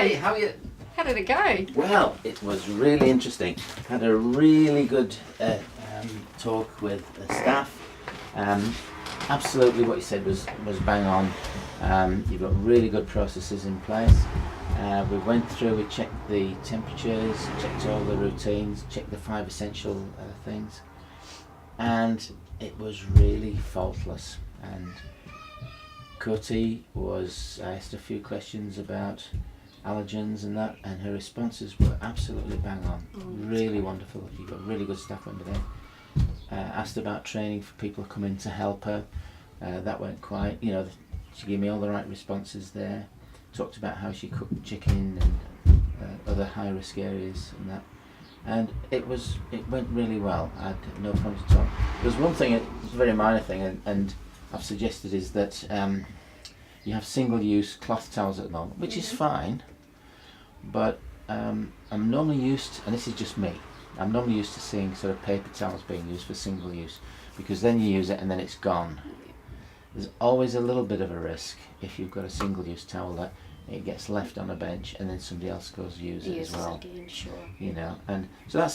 Hey, how are you? How did it go? Well, it was really interesting. Had a really good talk with the staff. Absolutely what you said was bang on. You've got really good processes in place. We went through, we checked the temperatures, checked all the routines, checked the 5 essential things, and it was really faultless. And Cody I asked a few questions about allergens and that, and her responses were absolutely bang on. Really wonderful. You've got really good staff member there. Asked about training for people who come in to help her. That went quite, she gave me all the right responses there. Talked about how she cooked chicken and other high risk areas and that. And it went really well. I had no problems at all. There's one thing, it's a very minor thing, and I've suggested is that you have single use cloth towels at the moment, which is fine. But I'm normally used, and this is just me, I'm normally used to seeing sort of paper towels being used for single use, because then you use it and then it's gone. There's always a little bit of a risk if you've got a single use towel that it gets left on a bench and then somebody else goes use it as well. Again, sure. And so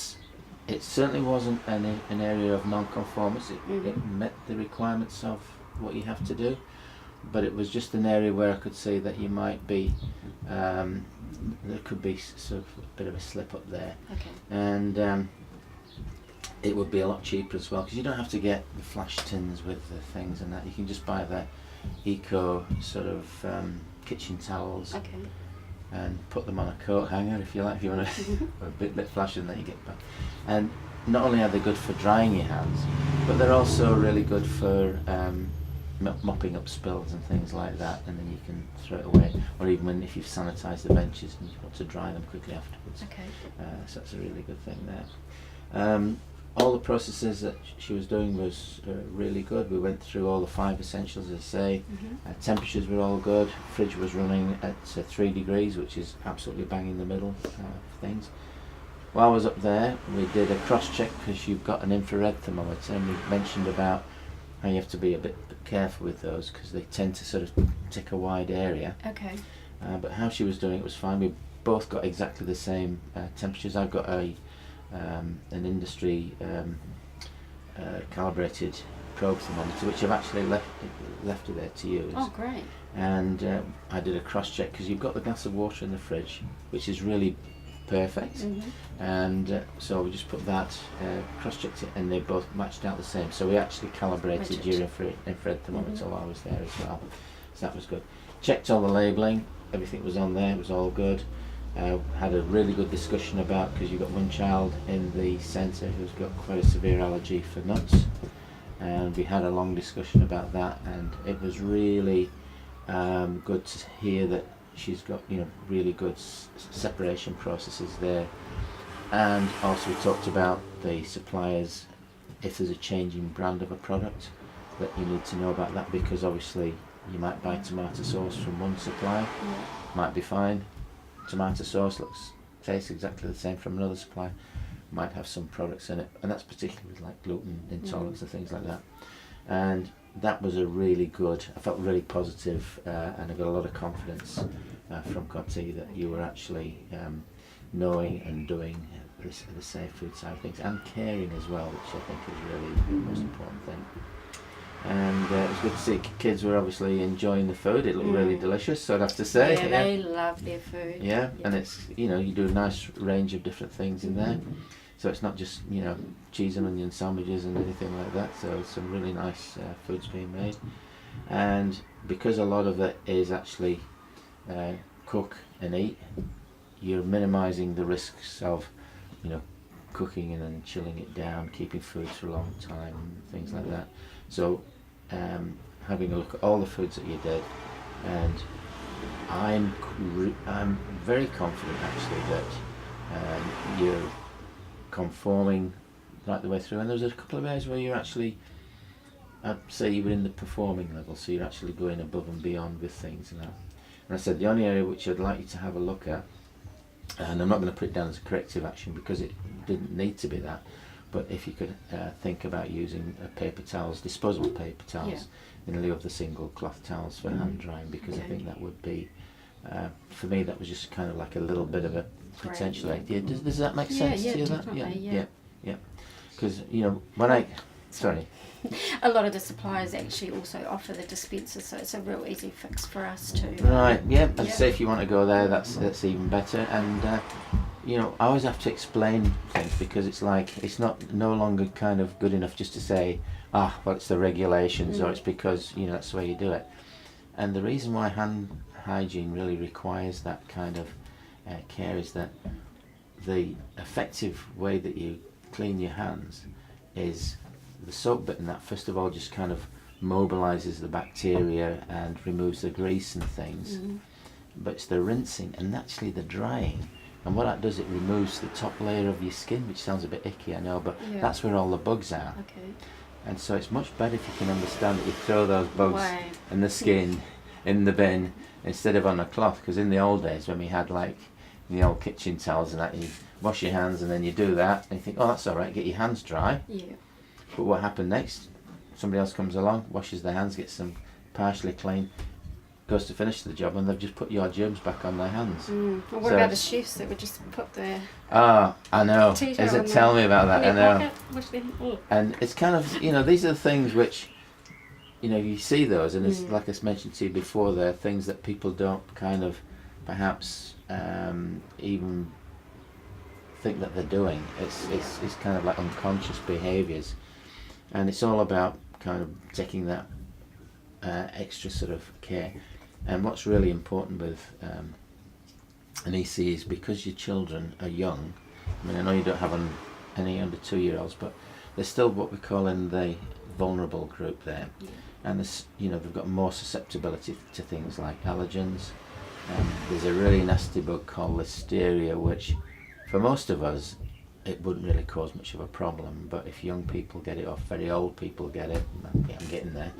it certainly wasn't an area of non-conformance. It met the requirements of what you have to do, but it was just an area where I could see that you might be there could be sort of a bit of a slip up there. Okay. And it would be a lot cheaper as well, because you don't have to get the flash tins with the things and that. You can just buy the eco sort of kitchen towels. Okay. And put them on a coat hanger if you like, if you want a bit flashy, and that you get back. And not only are they good for drying your hands, but they're also really good for mopping up spills and things like that, and then you can throw it away, or even if you've sanitised the benches and you want to dry them quickly afterwards. Okay. So that's a really good thing there. All the processes that she was doing was really good. We went through all the 5 essentials, as I say. Temperatures were all good. Fridge was running at 3 degrees, which is absolutely bang in the middle of things. While I was up there, we did a cross-check, because you've got an infrared thermometer, and we mentioned about how you have to be a bit careful with those, because they tend to sort of tick a wide area. Okay. But how she was doing it was fine. We both got exactly the same temperatures. I've got an industry calibrated probe thermometer, which I've actually left it there to use. Oh, great. And I did a cross check, because you've got the glass of water in the fridge, which is really perfect. And so we just put that, cross checked it, and they both matched out the same. So we actually calibrated your infrared thermometer while I was there as well. So that was good. Checked all the labelling, everything was on there, it was all good. Had a really good discussion about, because you've got one child in the centre who's got quite a severe allergy for nuts, and we had a long discussion about that, and it was really good to hear that she's got really good separation processes there. And also we talked about the suppliers, if there's a changing brand of a product, that you need to know about that, because obviously you might buy tomato sauce from one supplier, might be fine. Tomato sauce tastes exactly the same from another supplier, might have some products in it, and that's particularly with like gluten intolerance and things like that. And that was a really good, I felt really positive, and I got a lot of confidence from Conti that you were actually knowing and doing the safe food side of things, and caring as well, which I think is really the most important thing. And it was good to see kids were obviously enjoying the food. It looked really delicious, I'd have to say. Yeah, they love their food. Yeah, and it's, you do a nice range of different things in there. So it's not just, cheese and onion sandwiches and anything like that. So some really nice foods being made. And because a lot of it is actually cook and eat, you're minimising the risks of, cooking and then chilling it down, keeping foods for a long time, things like that. So having a look at all the foods that you did, and I'm very confident actually that you're conforming right the way through. And there's a couple of areas where you're actually, I'd say you were in the performing level, so you're actually going above and beyond with things and that. And I said the only area which I'd like you to have a look at, and I'm not going to put it down as a corrective action because it didn't need to be that, but if you could think about using paper towels, disposable paper towels, in lieu of the single cloth towels for hand drying, because I think that would be for me that was just kind of like a little bit of a Great, potential yeah. idea. Does that make sense Yeah, to you? definitely, Yeah. Because when I sorry. A lot of the suppliers actually also offer the dispenser, so it's a real easy fix for us too. Right, yeah, and Yeah. say if you want to go there, that's even better. And I always have to explain things because it's like it's no longer kind of good enough just to say, well, it's the regulations or it's because that's the way you do it. And the reason why hand hygiene really requires that kind of care is that the effective way that you clean your hands is the soap bit, and that first of all just kind of mobilizes the bacteria and removes the grease and things, but it's the rinsing and actually the drying, and what that does, it removes the top layer of your skin, which sounds a bit icky, I know, but that's where all the bugs are. Okay. And so it's much better if you can understand that you throw those bugs Away. and the skin in the bin instead of on a cloth, because in the old days when we had like the old kitchen towels and that, you wash your hands and then you do that and you think, oh, that's all right, get your hands dry. Yeah. But what happened next? Somebody else comes along, washes their hands, gets them partially clean, goes to finish the job, and they've just put your germs back on their hands. Well, what So- about the chefs that would just put their Ah, I know. tea towel Is in it? Tell me about that. I in their know. pocket? Wash their oh. And it's kind of, these are the things which, you see those, and it's like I mentioned to you before, they're things that people don't kind of perhaps even think that they're doing. It's kind of like unconscious behaviours, and it's all about kind of taking that extra sort of care. And what's really important with an ECE is because your children are young. I mean, I know you don't have any under 2-year-olds, but they're still what we call in the vulnerable group there, and this, they've got more susceptibility to things like allergens. There's a really nasty bug called listeria, which for most of us it wouldn't really cause much of a problem, but if young people get it or very old people get it, I'm getting there,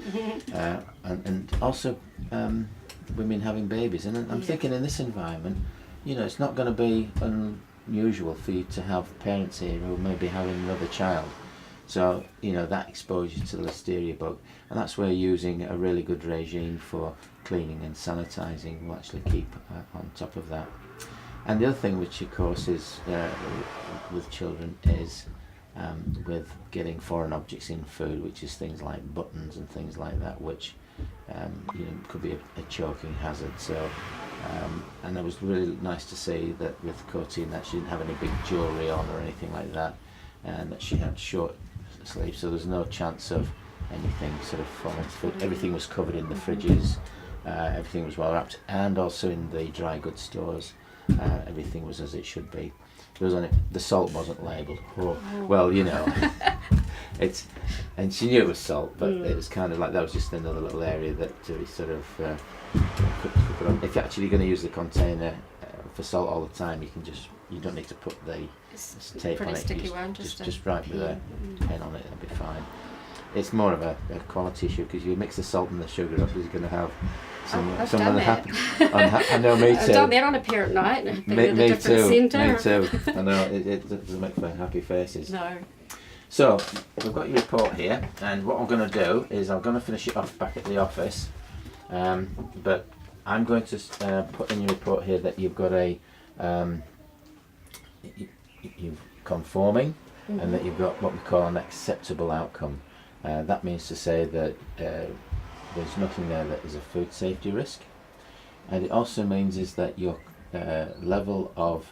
and also women having babies, and I'm thinking in this environment, it's not going to be unusual for you to have parents here who may be having another child, so that exposure to the listeria bug, and that's where using a really good regime for cleaning and sanitizing will actually keep on top of that. And the other thing, which of course is with children, is with getting foreign objects in food, which is things like buttons and things like that, which could be a choking hazard. So, and it was really nice to see that with Courtine that she didn't have any big jewellery on or anything like that, and that she had short sleeves, so there's no chance of anything sort of falling through. Everything was covered in the fridges, everything was well wrapped, and also in the dry goods stores. Everything was as it should be. The salt wasn't labelled. Well, it's, and she knew it was salt, but it was kind of like that was just another little area that we sort of could put on. If you're actually going to use the container for salt all the time, you don't need to put the tape on it. Sticky one, just write with a pen on it, that'll be fine. It's more of a quality issue because you mix the salt and the sugar up, you're going to have I've done that. I know, me too. I've done that on a parent night. Me too. Centre. Me too. I know it doesn't make for happy faces. No. So we've got your report here, and what I'm going to do is I'm going to finish it off back at the office. But I'm going to put in your report here that you've got you're conforming, and that you've got what we call an acceptable outcome. That means to say that there's nothing there that is a food safety risk, and it also means is that your level of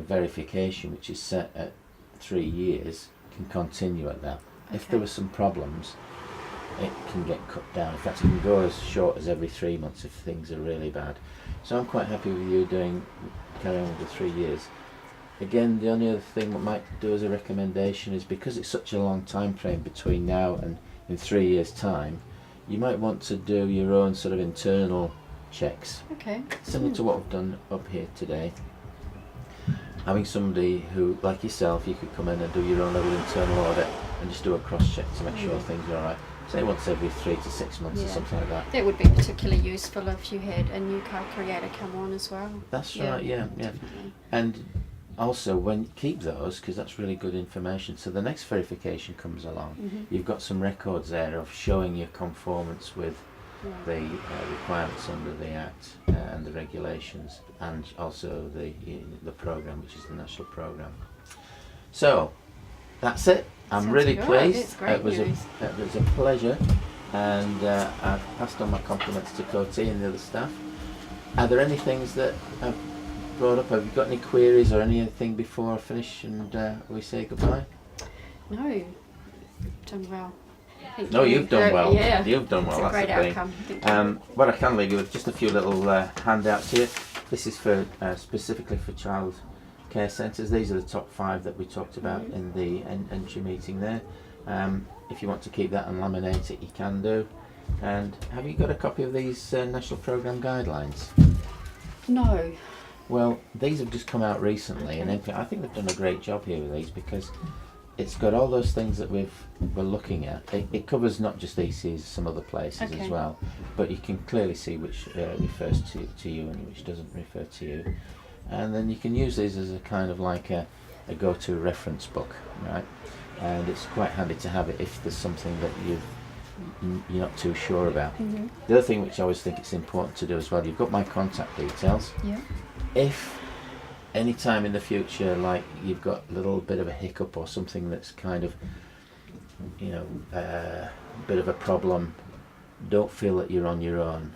verification, which is set at 3 years, can continue at that. Okay. If there were some problems, it can get cut down. In fact, it can go as short as every 3 months if things are really bad. So I'm quite happy with you carrying on with the 3 years. Again, the only other thing we might do as a recommendation is, because it's such a long time frame between now and in 3 years' time, you might want to do your own sort of internal checks. Okay. Similar to what we've done up here today. Having somebody who, like yourself, you could come in and do your own little internal audit and just do a cross-check to make sure things are alright. Say once every 3 to 6 months or something like that. That would be particularly useful if you had a new car creator come on as well. That's right, yeah. Definitely. And also, keep those, because that's really good information. So the next verification comes along, you've got some records there of showing your conformance with the requirements under the Act and the regulations, and also the programme, which is the national programme. So that's it. I'm Sounds really good. pleased. It's great was news. it was a pleasure, and I've passed on my compliments to Coty and the other staff. Are there any things that I've brought up? Have you got any queries or anything before I finish and we say goodbye? No, done well. Thank No, you. you've done well. Yeah, You've done well. it's a That's great the thing. outcome. Thank you. What I can leave you with, just a few little handouts here. This is for specifically for child care centres. These are the top 5 that we talked about in the entry meeting there. If you want to keep that and laminate it, you can do. And have you got a copy of these national programme guidelines? No. Well, these have just come out recently, and I think they've done a great job here with these, because it's got all those things that we're looking at. It covers not just ECEs, some other places as well, but you can clearly see which refers to you and which doesn't refer to you. And then you can use these as a kind of like a go-to reference book, right? And it's quite handy to have it if there's something that you're not too sure about. The other thing which I always think it's important to do as well, you've got my contact details. Yeah. If any time in the future, like you've got a little bit of a hiccup or something that's kind of, a bit of a problem, don't feel that you're on your own.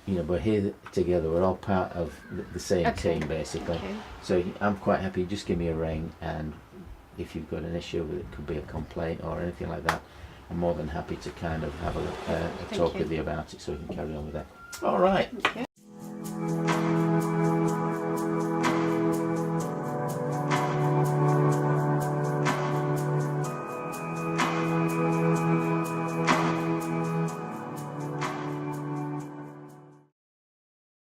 We're here together, we're all part of the same team basically. Okay. So I'm quite happy, just give me a ring, and if you've got an issue, it could be a complaint or anything like that, I'm more than happy to kind of have a talk with you about it, so we can carry on with that. All right.